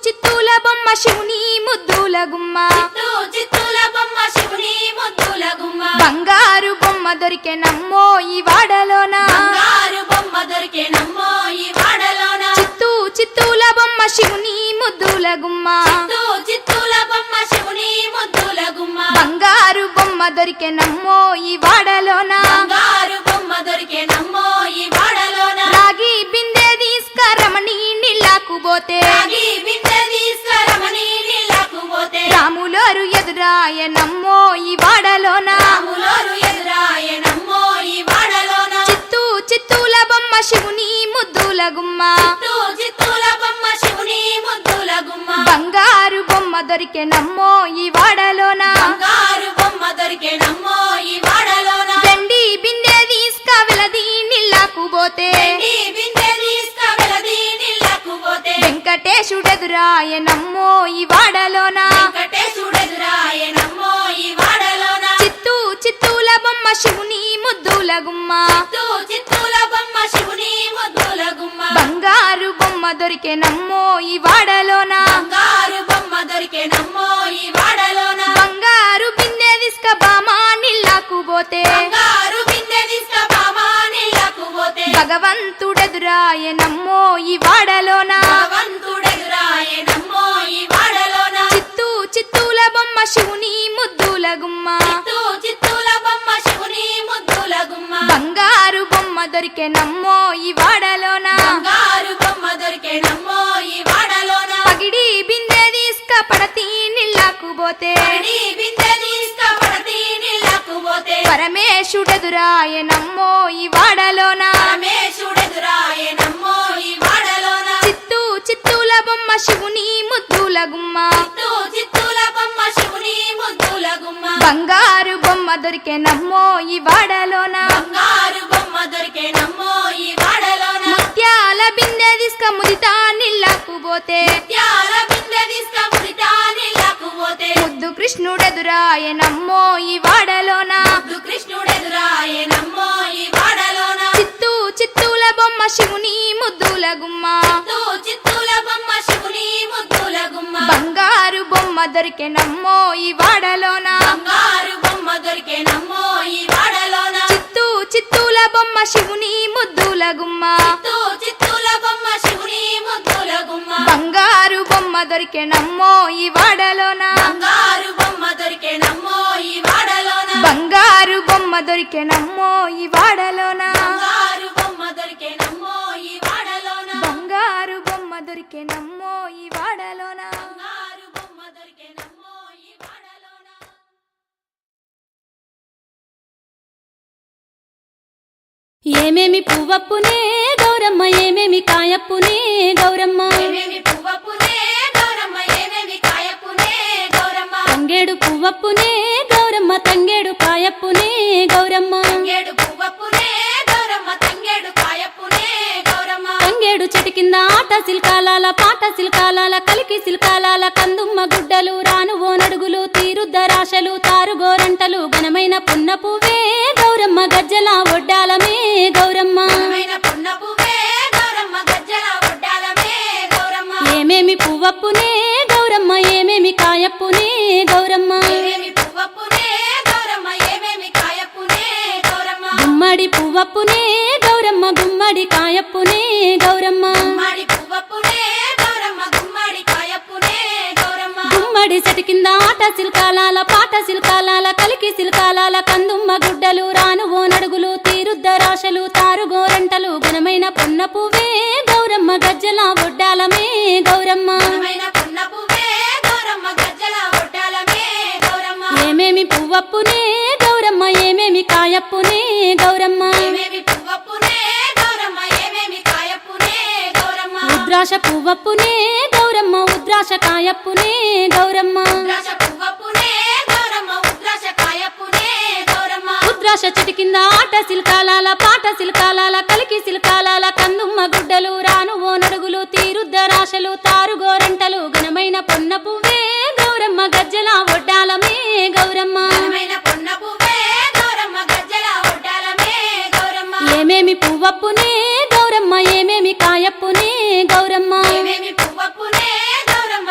చిత్తూల బొమ్మ శివుని ముద్దుల గుమ్మ చిత్తూల బొమ్మ శివుని ముద్దుల గుమ్మ బంగారు బొమ్మ దొరికే నమ్మో ఈ వాడలోన బంగారు బొమ్మ దొరికే నమ్మో ఈ వాడలోన చిత్తూల బొమ్మ శివుని ముద్దుల గుమ్మ చిత్తూల బొమ్మ శివుని ముద్దుల గుమ్మ బంగారు బొమ్మ దొరికే నమ్మో ఈ వాడలోన బంగారు బొమ్మ దొరికే నమ్మో ఈ వాడలోన రాగి బిందె తీసుకరమణి నీళ్ళకు పోతే రాగి బిందె తీసుకరమణి నీళ్ళకు పోతే రాములోరు ఎదురాయ నమ్మో ఈ వాడలోన రాములోరు ఎదురాయ నమ్మో ఈ వాడలోన చిత్తూల బొమ్మ శివుని ముద్దుల గుమ్మ చిత్తూల బొమ్మ శివుని ముద్దుల గుమ్మ బంగారు బొమ్మ దొరికే నమ్మో ఈ వాడలోన బంగారు బొమ్మ దొరికే నమ్మో ఈ వాడలోన వెండి బిందె తీసుక వెలది నీళ్ళకు పోతే బిందె తీసుకవెలది నీళ్ళకు పోతే వెంకటేశుడెదురాయ నమ్మో ఈ వాడలోన వెంకటేశుడెదురాయ నమ్మో ఈ వాడలోన చిత్తూల బొమ్మ శివుని ముద్దుల గుమ్మ చిత్తూల బొమ్మ శివుని ముద్దుల గుమ్మ బంగారు బొమ్మ దొరికే నమ్మో ఈ వాడలోన బంగారు బొమ్మ దొరికే నమ్మో ఈ వాడలోన బంగారు బిందె తీసుక బామా నీళ్ళకు పోతే బంగారు బిందె తీసుకబామా నీళ్ళకు పోతే భగవంతుడెదురాయ నమ్మో ఈ వాడలోన భగవంతుడెదురాయ నమ్మో ఈ వాడలోన చిత్తూల బొమ్మ శివుని ముద్దుల గుమ్మ చిత్తూల బొమ్మ శివుని ముద్దుల గుమ్మ బంగారు బొమ్మ దొరికే నమ్మో ఈ వాడలోన బంగారు బొమ్మ దొరికే నమ్మో ఈ వాడలోన పగిడి బిందె తీసుక పడతి నీళ్ళకు పోతే పడి బిందె తీసుకపడతి నీళ్ళకు పోతే పరమేశుడెదురాయ నమ్మో ఈ వాడలోన పరమేశుడెదురాయ నమ్మో ఈ వాడలోన చిత్తూల బొమ్మ శివుని ముద్దుల గుమ్మ చిత్తూల బొమ్మ శివుని ముద్దుల గుమ్మ బంగారు బొమ్మ దొరికే నమ్మో ఈ వాడలోన బంగారు బొమ్మ దొరికే నమ్మో ఈ వాడలోన ముత్యాల బిందె తీసుక ముదితా నీళ్ళకు పోతే త్యాల బిందె తీసుకముడితా నీళ్ళకు పోతే ముద్దు కృష్ణుడెదురాయ నమ్మో ఈ వాడలోన కృష్ణుడెదురాయ నమ్మో ఈ వాడలోన చిత్తూల బొమ్మ శివుని ముద్దుల గుమ్మ చిత్తూల బొమ్మ శివుని ముద్దుల గుమ్మ బంగారు బొమ్మ దొరికే నమ్మో ఈ వాడలోన బంగారు బొమ్మ దొరికే నమ్మో ఈ వాడలోన చిత్తూల బొమ్మ శివుని ముద్దుల గుమ్మ చిత్తూల బొమ్మ శివుని ముద్దుల గుమ్మ బంగారు బొమ్మ దొరికే నమ్మో ఈ వాడలోన బంగారు బొమ్మ దొరికే నమ్మో ఈ వాడలోన బంగారు బొమ్మ దొరికే నమ్మో ఈ వాడలోన బంగారు బొమ్మ దొరికే నమ్మో ఈ వాడలోన బంగారు బొమ్మ దొరికే నమ్మో ఈ వాడలోన బంగారు బొమ్మ దొరికే నమ్మో ఈ వాడలోన ఏమేమి పువ్వప్పునే గౌరమ్మ ఏమేమి కాయప్పునే గౌరమ్మ ఏమేమి పువ్వప్పునే గౌరమ్మ ఏమేమి కాయప్పునే గౌరమ్మ తంగేడు పువ్వప్పునే గౌరమ్మ తంగేడు కాయప్పునే గౌరమ్మ తంగేడు పువ్వప్పునే గౌరమ్మ తంగేడు కాయప్పునే గౌరమ్మ తంగేడు చెట్టు కింద ఆట సిల్కాలాల పాట సిల్కాలాల కలికి సిల్కాలాల కందుమ్మ గుడ్డలు రాను ఓనడుగులు తీరుద్దరాశలు తారుగోరంటలు ఘనమైన పున్న పువ్వే గౌరమ్మ గజ్జల ఒడ్డాలమే గౌరమ్మ ఘనమైన పున్న పువ్వే గౌరమ్మ గజ్జల ఒడ్డాలమే గౌరమ్మ ఏమేమి పువ్వప్పునే గౌరమ్మ ఏమేమి కాయప్పునే గౌరమ్మ ఏమేమి పువ్వప్పునే గౌరమ్మ ఏమేమి కాయప్పునే గౌరమ్మ గుమ్మడి పువ్వప్పునే గౌరమ్మ గుమ్మడి కాయప్పునే గౌరమ్మ గుమ్మడి పువ్వప్పునే గౌరమ్మ గుమ్మడి కాయప్పునే గౌరమ్మ గుమ్మడి చెట్టు కింద ఆట సిల్కాలాల పాట సిల్కాలాల కలికి సిల్కాలాల కందుమ్మ గుడ్డలు రాను ఓనడుగులు తీరుద్దరాశలు తారుగోరంటలు ఘనమైన పున్న పువ్వే గౌరమ్మ గజ్జల ఒడ్డాలమే గౌరమ్మ ఘనమైన పున్న పువ్వే గౌరమ్మ గజ్జల ఒడ్డాలమే గౌరమ్మ ఏమేమి పువ్వప్పునే గౌరమ్మ ఏమేమి కాయప్పునే గౌరమ్మ ఏమేమి పువ్వప్పునే గౌరమ్మ ఏమేమి కాయప్పునే గౌరమ్మ ఉద్రాశ పువ్వప్పునే గౌరమ్మ ఉద్రాశ కాయప్పునే గౌరమ్మ ఉద్రాశ పువ్వప్పునే గౌరమ్మ ఉద్రాశ కాయప్పునే గౌరమ్మ ఉద్రాశ చెట్టు కింద ఆట సిల్కాలాల పాట సిల్కాలాల కలికి సిల్కాలాల కందుమ్మ గుడ్డలు రాను ఓనడుగులు తీరుద్దరాశలు తారుగోరంటలు ఘనమైన పొన్న పువ్వే గౌరమ్మ గజ్జల ఒడ్డాలమే గౌరమ్మ ఘనమైన పున్న పువ్వే గౌరమ్మ గజ్జల ఒడ్డాలమే గౌరమ్మ ఏమేమి పువ్వప్పునే గౌరమ్మ ఏమేమి కాయప్పునే గౌరమ్మ ఏమేమి పువ్వప్పునే గౌరమ్మ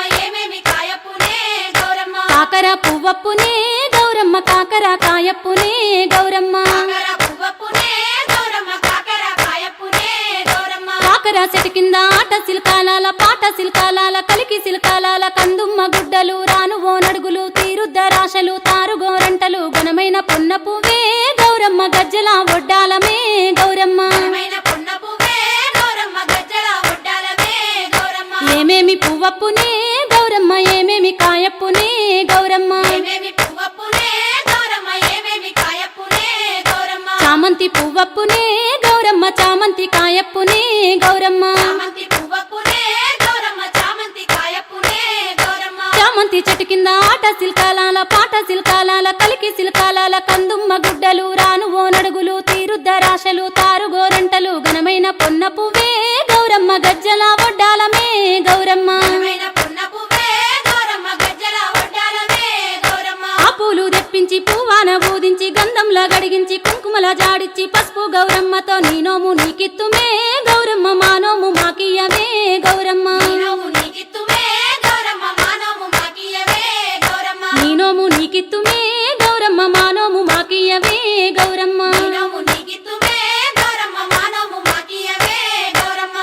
కాకర పువ్వప్పునే గౌరమ్మ కాకర కాయప్పునే గౌరమ్మ కాకర పువ్వప్పునే గౌరమ్మ కాకర కాయప్పునే గౌరమ్మ కాకర చెట్టు కింద ఆట సిల్కాలాల పాట సిల్కాలాల కలికి సిల్కాలాల కందుమ్మ గుడ్డలు రాను ఓ నడుగులు తీరుద్దరాశలు తారుగోరంటలు ఘనమైన పొన్న పువ్వే గౌరమ్మ గజ్జల ఒడ్డాలమే గౌరమ్మ ఘనమైన పొన్న పువ్వే గౌరమ్మ గజ్జల ఒడ్డాలమే గౌరమ్మ ఏమేమి పువ్వప్పునే గౌరమ్మ ఏమేమి కాయప్పునే గౌరమ్మ ఏమేమి పువ్వప్పునే గౌరమ్మ ఏమేమి కాయప్పునే గౌరమ్మ చామంతి పువ్వప్పునే గౌరమ్మ చామంతి కాయప్పునే గౌరమ్మ చామంతి పువ్వప్పునే గౌరమ్మ చామంతి కాయప్పునే గౌరమ్మ చామంతి చెట్టు కింద ఆట సిల్కాలాల పాట సిల్కాలాల కలికి సిల్కాలాల కందుమ్మ గుడ్డలు రాను ఓ నడుగులు తీరుద్దరాశలు తారుగోరంటలు ఘనమైన పొన్న పువ్వే గౌరమ్మ గజ్జల ఒడ్డాలమే గౌరమ్మ ఘనమైన పొన్న పువ్వే గౌరమ్మ గజ్జల ఒడ్డాలమే గౌరమ్మ ఆ పూలు తెప్పించి పువ్వాన బూదించి గంధంలా గడిగించి కుంకుమల జాడిచ్చి పసుపు గౌరమ్మతో నీ నోము నీకిత్తుమే గౌరమ్మ మా నోము మాకియ్యమే గౌరమ్మ నీనోము నీకిత్తుమే గౌరమ్మ మానోము మాకియవే గౌరమ్మ నీ నోము నీకిత్తుమే గౌరమ్మ మా నోము మాకియ్యవే గౌరమ్మ నీనోము నీకిత్తుమే గౌరమ్మ మానోము మాకియవే గౌరమ్మ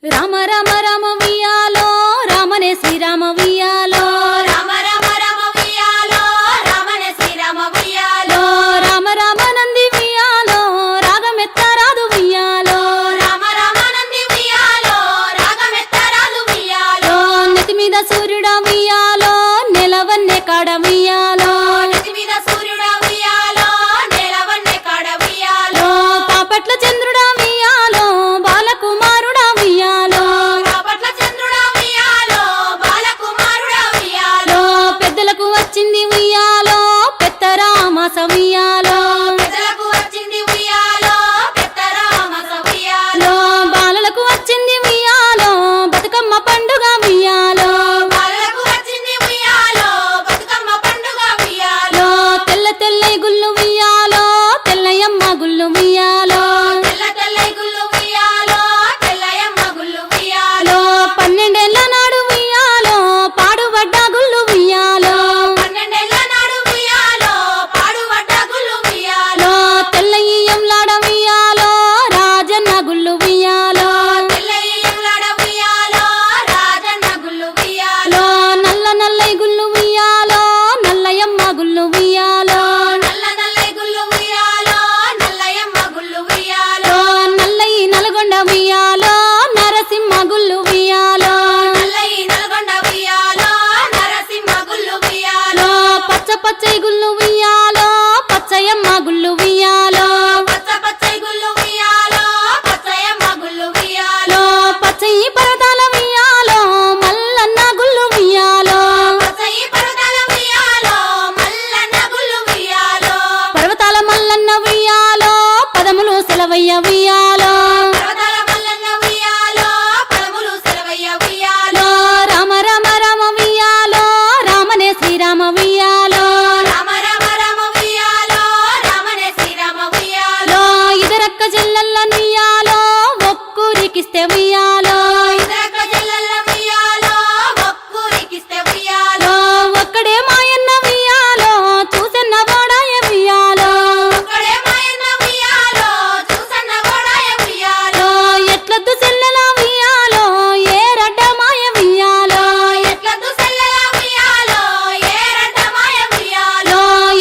రామ రామ రామ వియాలో రామనే శ్రీరామ వియాలో రామ రామ రామ వియాలో రామనే శ్రీరామ వియాలో రామ రామ నంది వియాలో రాగమెత్తరాదు వియాలో రామ రామ నంది వియాలో రాగమెత్తరాలు వియాలో నెత్తి మీద సూర్యుడా వియాలో నెలవన్నే కాడ వియాలో నెత్తి మీద సూర్యుడా వియాలో నేలవన్నె కాడ వియాలో పాపట్ల చంద్రుడా వియాలో బాలకుమారుడా వియాలో బాపట్ల చంద్రుడా వియాలో బాలకుమారుడా వియాలో పెద్దలకు వచ్చింది ఉయ్యాలో పెత్తరామాస ఉయ్యాలో పెద్దలకు వచ్చింది ఉయ్యాలో పెద్దరామస ఉయ్యాలో బాలలకు వచ్చింది ఉయ్యాలో బతుకమ్మ పండుగ ఉయ్యాలో బాలలకు వచ్చింది ఉయ్యాలో బతుకమ్మ పండుగ ఉయ్యాలో తెల్ల తెల్ల గుళ్ళు ఉయ్యాలో తెల్లయమ్మ గుళ్ళు ఉయ్యాలో తెల్ల తెల్లై గుళ్ళు ఉయ్యాలో తెల్లయమ్మ గుళ్ళు ఉయ్యాలో 12 నాడు ఉయ్యాలో పాడుబడ్డ గుళ్ళు ఉయ్యాలో 12 నాడు ఉయ్యాలో పాడుబడ్డ గుళ్ళు ఉయ్యాలో తెల్లయ్యంలాడ ఉయ్యాలో రాజన్న గుళ్ళు ఉయ్యాలో తెల్లయ్యంలాడ ఉయ్యాలో రాజన్న గుళ్ళు ఉయ్యాలో నల్ల నల్లై గుళ్ళు ఉయ్యాలో నల్లయమ్మ గుళ్ళు ఉయ్యాలో నల్ల నల్లై గుళ్ళు ఉయ్యాలో నల్లయమ్మ గుళ్ళు ఉయ్యాలో నల్లయి నల్గొండ ఉయ్యాలో నరసింహ గుళ్ళు ఉయ్యాలో నల్లై నల్గొండ ఉయ్యాలో నరసింహ గుళ్ళు ఉయ్యాలో పచ్చ పచ్చై గుళ్ళు ఉయ్యాలో పచ్చయమ్మ గుళ్ళు ఉయ్యాలో పచ్చ పచ్చై గుళ్ళు ఉయ్యాలో పచ్చయమ్మ గుళ్ళు ఉయ్యాలో పచ్చయి పరదాల ఉయ్యాలో మల్లన్న గుళ్ళు ఉయ్యాలో పచ్చయి పర్వతాల ఉయ్యాలో మల్లన్న గుళ్ళు ఉయ్యాలో పర్వతాల మల్లన్న ఉయ్యాలో పదములు సెలవయ్య ఉయ్యాలో పర్వతాల మల్లన్న ఉయ్యాలో పదములు సెలవయ్య ఉయ్యాలో రామ రామ రామ ఉయ్యాలో రామనే శ్రీరామ ఉయ్యాలో రామ రామ రామ ఉయ్యాలో రామనే శ్రీరామ ఉయ్యాలో ఇదరక్క చెల్లెల్ల నుయ్యాలో ఒక్కూరికిస్తే ఉయ్యాలో ఇదరక జల్లల్ల ఉయ్యాలో ఒక్కూరికిస్తే ఉయ్యాలో ఒక్కడే మాయన్న ఉయ్యాలో చూసన్న వాడాయ ఉయ్యాలో ఒక్కడే మాయన్న ఉయ్యాలో చూసన్న గోడాయ ఉయ్యాలో ఎట్లద్దు చెల్లెల ఉయ్యాలో ఏ రడ్డ మాయ ఉయ్యాలో ఎట్లద్దు సెల్లల ఉయ్యాలో ఏ రడ్డ మాయ ఉయ్యాలో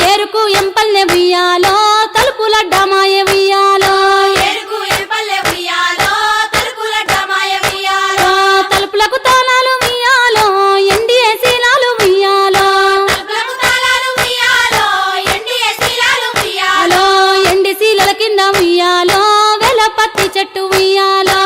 ఏరుకు ఎంపల్లె ఉయ్యాలో తలుపులడ్డ మాయ ఉయ్యాలో ఎరుకు ఎంపల్లె ఉయ్యాలో తలుపులడ్డ మాయ ఉయ్యాలో తలుపులకు తాళాలు ఉయ్యాలో ఎండిఏ శీలాలు ఉయ్యాలో తలుపులకు తాళాలు ఉయ్యాలో ఎండియ శీలాలు ఉయ్యాలో ఎండి శీలల కింద ఉయ్యాలో వెలపత్తి చెట్టు ఉయ్యాలో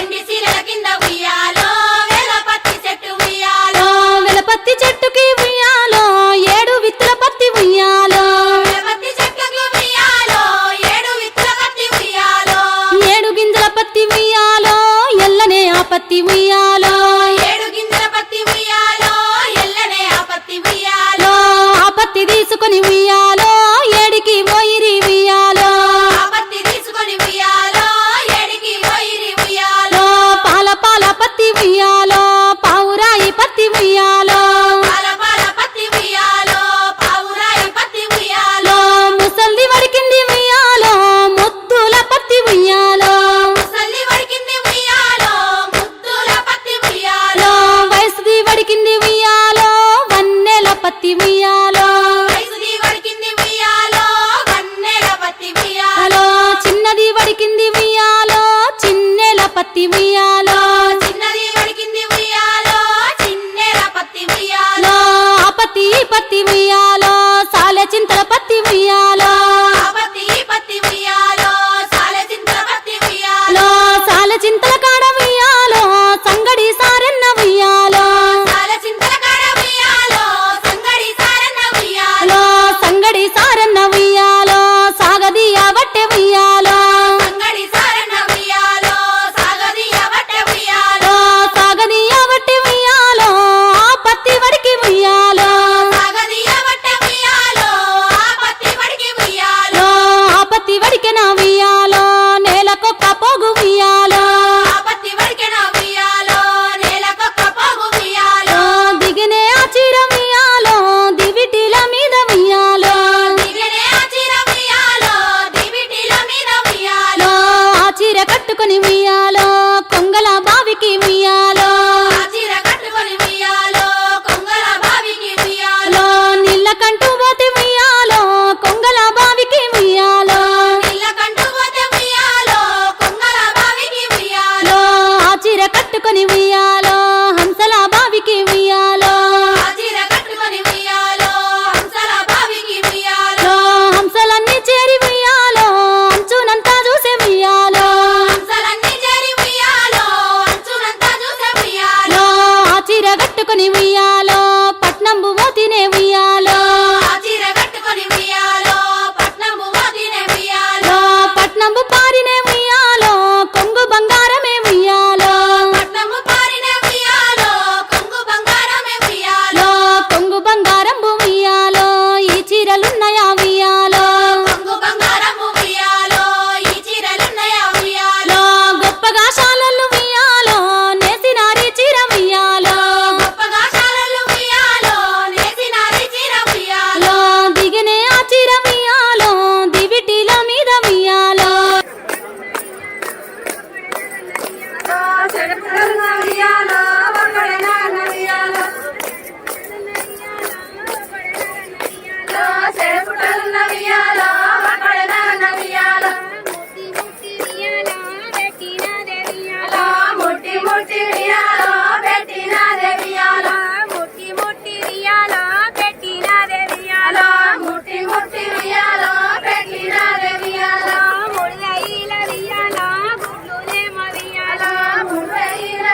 ఎండి శీలల కింద ఉయ్యాలో వేలపత్తి చెట్టు ఉయ్యాలో వెలపత్తి చెట్టుకి ఉయ్యాలో 7 విత్తుల పత్తి ఉయ్యాలో వేలపత్తి చెట్లకి ఉయ్యాలో 7 విత్తుల పత్తి ఉయ్యాలో 7 గింజల పత్తి ఉయ్యాలో ఎల్లనే ఆ పత్తి ఉయ్యాలో 7 గింజల పత్తి ఉయ్యాలో ఎల్లనే ఆ పత్తి ఉయ్యాలో ఆ పత్తి తీసుకొని ఉయ్యాలో ఏడికి పోయిరి ఉయ్యాలో ఆ పత్తి తీసుకొని ఉయ్యాలో ఏడికి పోయిరి ఉయ్యాలో పాల పాల పత్తి ఉయ్యాలో పావురాయి పత్తి పత్తి ఉయ్యాలో చిన్నది వడికింది ఉయ్యాలో చిన్నెల పత్తి ఉయ్యాలో ఆ పత్తి ఈ పత్తి ఉయ్యాలో సాలె చింతల పత్తి ఉయ్యాలో ఆ పత్తి ఈ పత్తి ఉయ్యాలో సాలె చింతల పత్తి ఉయ్యాలో సాలె చింతల కాడ ఉయ్యాలో సంగడి సారెన్న ఉయ్యాలో సాలె చింతల కాడ ఉయ్యాలో సంగడి సారన్న ఉయ్యాలో సంగడి సారన్న ఉయ్యాలో సాగదీయ బట్టె ఉయ్యాలో సంగడి సారన్న ఉయ్యాలో సాగదీయ బట్టె ఉయ్యాలో సాగదీయ బట్టె ఉయ్యాలో ఆ పత్తి వడికి ఉయ్యాలో సాగదీయ బట్టె ఉయ్యాలో ఆ పత్తి వడికి ఉయ్యాలో ఆ పత్తి వడికెన ఉయ్యాలో నేలకొక్క పోగు ఉయ్యాలో ఆ పత్తి వడికెన ఉయ్యాలో నేలకొక్క పోగు ఉయ్యాలో దిగినే ఆ చీర ఉయ్యాలో దివిటీల మీద ఉయ్యాలో దిగనే ఆ చీర ఉయ్యాలో దివిటీల మీద ఉయ్యాలో ఆ చీర కట్టుకొని ఉయ్యాలో కొంగల బావికి ఉయ్యాలో ఆ చీర కట్టుకొని ఉయ్యాలో కొంగల బావికి ఉయ్యాలో నీళ్ళ కంటూ పోతే ఉయ్యాలో కొంగల బావికి ఉయ్యాలో నీళ్ళ కంటూ పోతే ఉయ్యాలో కొంగల బావికి ఉయ్యాలో ఆ చీర కట్టుకొని ఉయ్యాలో హంసల బావికి ఉయ్యాలో ఆ చీర కట్టుకొని ఉయ్యాలో హంసల బావికి ఉయ్యాలో హంసలన్నీ చేరి ఉయ్యాలో అంచునంతా చూసే ఉయ్యాలో హంసలన్నీ చేరి ఉయ్యాలో అంచునంతా చూసే ఉయ్యాలో ఆ చీర కట్టుకొని ఉయ్యాలో పట్నంబు మోతినే ఉయ్యాలో ఆ చీర కట్టుకొని ఉయ్యాలో పట్నంబు మోతినే ఉయ్యాలో పట్నంబు పారినే ఉయ్యాలో కొంగు బంగారమే ఉయ్యాలో పట్నము పారినే ఉయ్యాలో కొంగు బంగారమే ఉయ్యాలో కొంగు బంగారంబు ఉయ్యాలో ఈ చీరలున్నయా ఉయ్యాలో కొంగు బంగారము ఉయ్యాలో ఈ చీరలున్నయా ఉయ్యాలో గొప్పగా శాలలు ఉయ్యాలో నేసినారి చీర ఉయ్యాలో గొప్పగా శాలలు ఉయ్యాలో నేసినారి చీర ఉయ్యాలో దిగినే ఆ చీర ఉయ్యాలో దివిటీల మీద ఉయ్యాలో ఉయ్యాలో ఒకడైనా ఉయ్యాలో చెడుపుటలున్న ఉయ్యాలో ఒకడైనా ఉయ్యాలో ముట్టి ముట్టి ఉయ్యాలో పెట్టిన దేవియాలో ముట్టి ముట్టి ఉయ్యాలో పెట్టిన దేవియాలో ముట్టి ముట్టి ఉయ్యాలో పెట్టిన దేవియాలో ముళ్ళైల ఉయ్యాలో గుడ్లునే మరియాలో ముళ్ళైల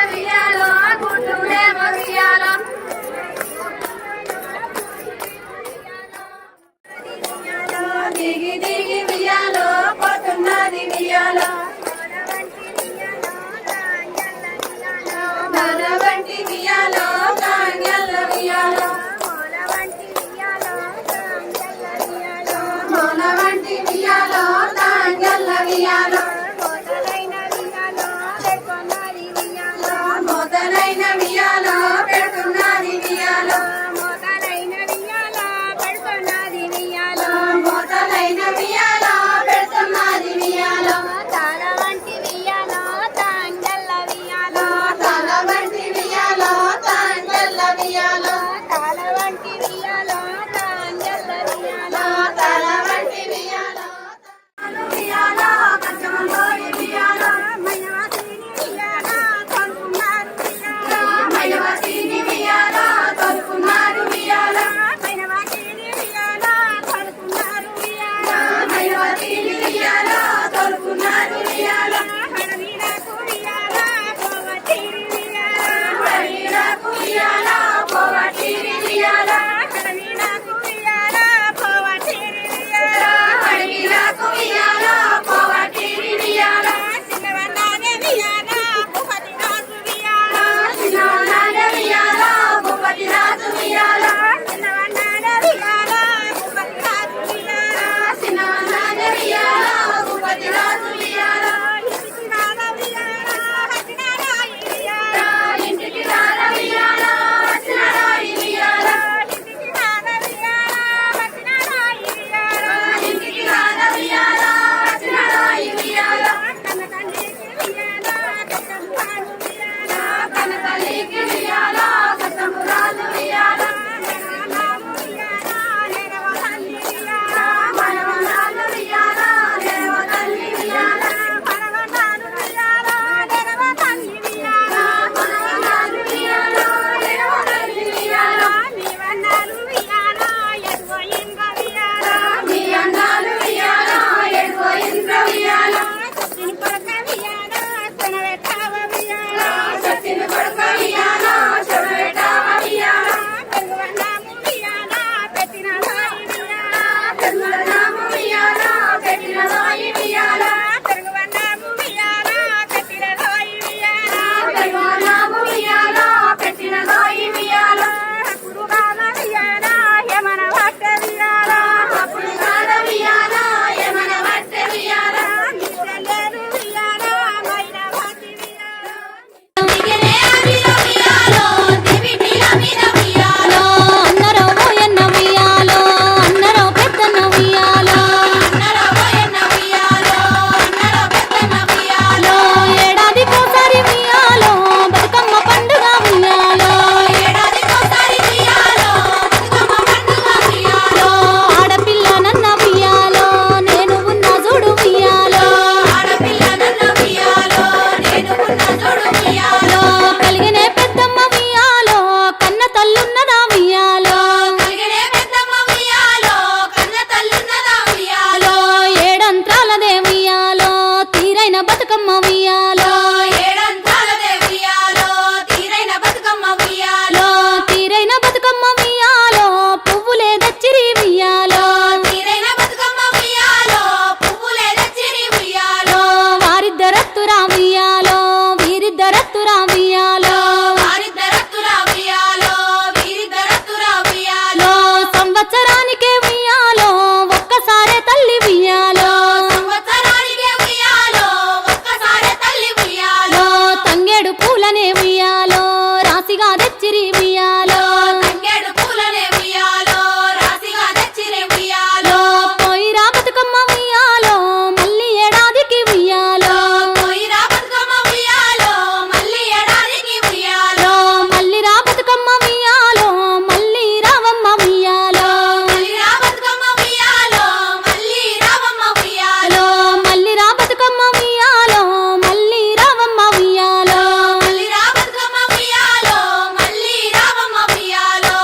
పూలనే ఉయ్యాలో రాసిగా తెచ్చిరి ఉయ్యాలో తంగేడు పూలనే ఉయ్యాలో రాశిగా తెచ్చిరే ఉయ్యాలో పోయిరా బతుకమ్మ ఉయ్యాలో మళ్ళీ ఏడాదికి ఉయ్యాలో పోయిరా బతుకమ్మ ఉయ్యాలో మళ్ళీ ఏడాదికి ఉయ్యాలో మళ్ళీ రా బతుకమ్మ ఉయ్యాలో మళ్ళీ రావమ్మ ఉయ్యాలో మళ్ళీ రా బతుకమ్మ ఉయ్యాలో మళ్ళీ రావమ్మ ఉయ్యాలో మళ్ళీ రా బతుకమ్మ ఉయ్యాలో మళ్ళీ రావమ్మ ఉయ్యాలో మళ్ళీ రా బతుకమ్మ ఉయ్యాలో మళ్ళీ రావమ్మ ఉయ్యాలో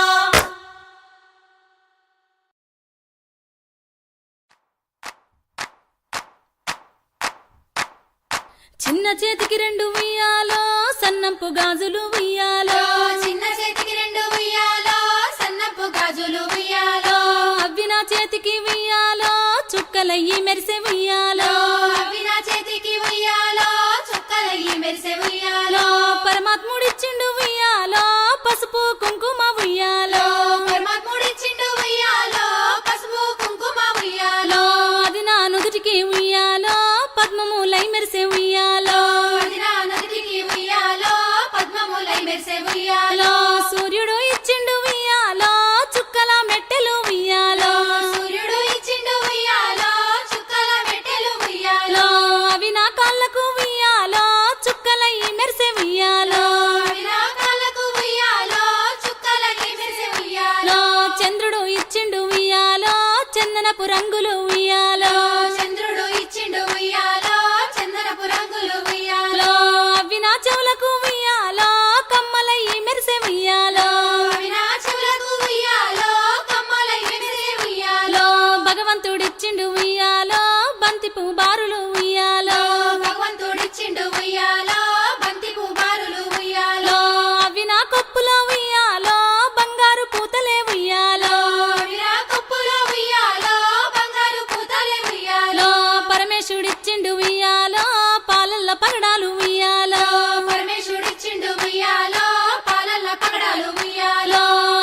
చిన్న చేతికి రెండు ఉయ్యాలో సన్నంపు గాజులు ఉయ్యాలో చిన్న చేతికి రెండు ఉయ్యాలో సన్నపు గాజులు ఉయ్యాలో అవ్వి నా చేతికి ఉయ్యాలో చుక్కలయ్యి మెరిసే ఉయ్యాలో అవి నా చేతికి ఉయ్యాలో చుక్కలయ్యి మెరిసే ఉయ్యాలో పరమాత్ముడిచ్చిండు ఉయ్యాలో పసుపు కుంకుమ ఉయ్యాలో పరమాత్ముడిచ్చిండు ఉయ్యాలో పసుపు కుంకుమ ఉయ్యాలో అది నా నుదుటికి ఉయ్యాలో పద్మములై మెరిసే ఉయ్యాలో అది నా నదికి ఉయ్యాలో పద్మములై మెరిసే ఉయ్యాలో సూర్యుడు ఇచ్చిండు ఉయ్యాలో చుక్కల మెట్టెలు ఉయ్యాలో సూర్యుడు ఇచ్చిండు ఉయ్యాలో చుక్కల మెట్టెలు ఉయ్యాలో అవి నా కాళ్ళకు ఉయ్యాలో చుక్కలయ్యి మెరిసే ఉయ్యాలో అవి నా కాళ్ళకు ఉయ్యాలో చుక్కలయ్యి మెరిసే ఉయ్యాలో చంద్రుడు ఇచ్చిండు ఉయ్యాలో చందనపు రంగులు ఉయ్యాలో చంద్రుడు ఇచ్చిండు ఉయ్యాలో చందనపు రంగులు ఉయ్యాలో అవి నా చెవులకు ఉయ్యాలో కమ్మలయ్యి మెరిసే ఉయ్యాలో అవి నా చెవులకు ఉయ్యాలో కమ్మలయ్యి మెరిసే ఉయ్యాలో భగవంతుడిచ్చిండు ఉయ్యాలో బంతిపు బారులు ఉయ్యాలో భగవంతుడిచ్చిండు ఉయ్యాలో బంతి పువ్వారులు ఉయ్యాలో అవి నా కొప్పులో ఉయ్యాలో బంగారు పూతలే ఉయ్యాలో అవి నా కప్పులో ఉయ్యాలో బంగారు పూతలే ఉయ్యాలో పరమేశుడిచ్చిండు ఉయ్యాలో పాలల్ల పగడాలు ఉయ్యాలో పరమేశ్వరుడిచ్చిండు ఉయ్యాలో పాలల్ల పగడాలు ఉయ్యాలో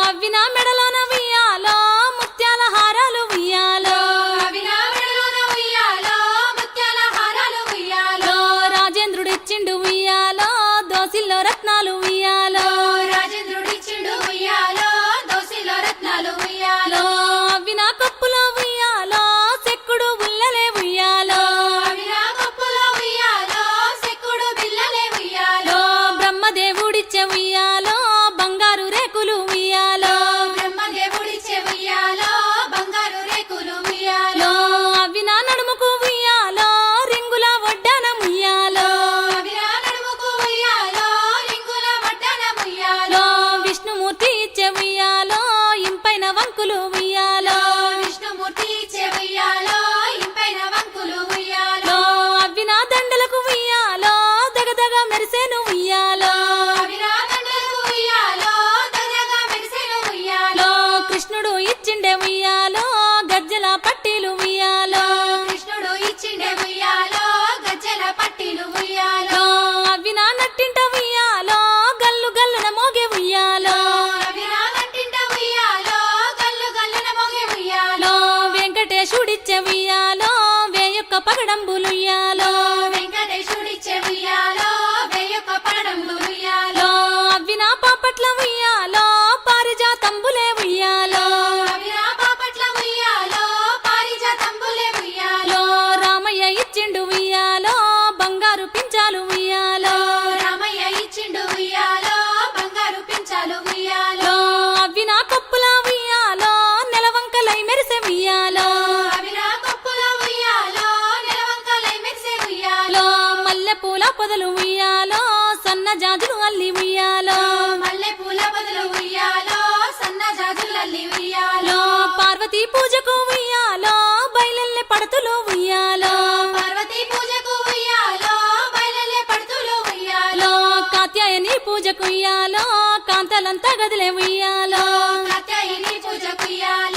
అవి నా మెడలోన ఉయ్యాలో ముత్యాల హారాలు ఉయ్యాలో అవి నా మెడలోన ఉయ్యాలో ముత్యాల హారాలు ఉయ్యాలో రాజేంద్రుడిచ్చిండు ఉయ్యాలో దోసిల్లో రత్నాలు ఉయ్యాలో రాజేంద్రుడిచ్చిండు ఉయ్యాలో దోసిలో రత్నాలు ఉయ్యాలో అవి నా కప్పులో ఉయ్యాలో చెక్కుడు ఉల్లలే ఉయ్యాలో అవి నా కప్పులో ఉయ్యాలో సెక్కుడు బిల్లలే ఉయ్యాలో బ్రహ్మదేవుడిచ్చే ఉయ్యాలో బంగారు రేకులు ఉయ్యాలో బ్రహ్మదేవుడిచ్చే ఉయ్యాలో బంగారు రేకులు ఉయ్యాలో అవి నా నడుముకు ఉయ్యాలో రింగుల వడ్డానం ఉయ్యాలో అవి నా నడుముకు ఉయ్యాలో రింగుల వడ్డానం ఉయ్యాలో విష్ణుమూర్తి ఇచ్చే ఉయ్యాలో ఇంపైన వంకులు ఉయ్యాలో విష్ణుమూర్తి ఇచ్చే ఉయ్యాలో ఇంపైన వంకులు ఉయ్యాలో అవి నా దండలకు ఉయ్యాలో దగదగ మెరిసేను ఉయ్యాలో అవి నా దండలకు ఉయ్యాలో దగ్గరగా మెరిసేను ఉయ్యాలో కృష్ణుడు ఇచ్చిండే ఉయ్యాలో గజ్జల పట్టీలు ఉయ్యాలో కృష్ణుడు ఇచ్చిండే ఉయ్యాలో గజ్జల పట్టీలు ఉయ్యాలో అవి నా నట్టింట ఉయ్యాలో గల్లు గల్లున మోగే ఉయ్యాలో అవి నా నట్టింట ఉయ్యాలో గల్లు గల్లున మోగే ఉయ్యాలో వెంకటేశుడిచ్చే ఉయ్యాలో వేయొక్క పగడంబులు ఉయ్యాలో వెంకటేశుడిచ్చే ఉయ్యాలో వేయొక్క పగడంబులు ఉయ్యాలో అవి నా పాపట్ల ఉయ్యాలో పారిజాతంబులే ఉయ్యాలో అవి నా పాపట్ల ఉయ్యాలో పారిజాతంబులే ఉయ్యాలో రామయ్య ఇచ్చిండు ఉయ్యాలో బంగారు పించాలు ఉయ్యాలో రామయ్య ఇచ్చిండు ఉయ్యాలో బంగారు పించాలు ఉయ్యాలో అవి నా కప్పుల ఉయ్యాలో నెలవంకలై మెరిసే ఉయ్యాలో అవి నా కప్పుల ఉయ్యాలో నెలవంకలై మెరిసే ఉయ్యాలో మల్లె పూల పొదలు ఉయ్యాలో సన్న జాజులు అల్లి ఉయ్యాలో మల్లె పూల బదులు ఉయ్యాలో సన్న జాజులల్లి ఉయ్యాలో పార్వతీ పూజకు ఉయ్యాలో బయలెల్లె పడతులు ఉయ్యాలో పార్వతీ పూజకు ఉయ్యాలో బయలెల్లే పడుతులు ఉయ్యాలో కాత్యాయని పూజకు ఉయ్యాలో కాంతలంతా గదిలే ఉయ్యాలో కాత్యాయని పూజకు ఉయ్యాలో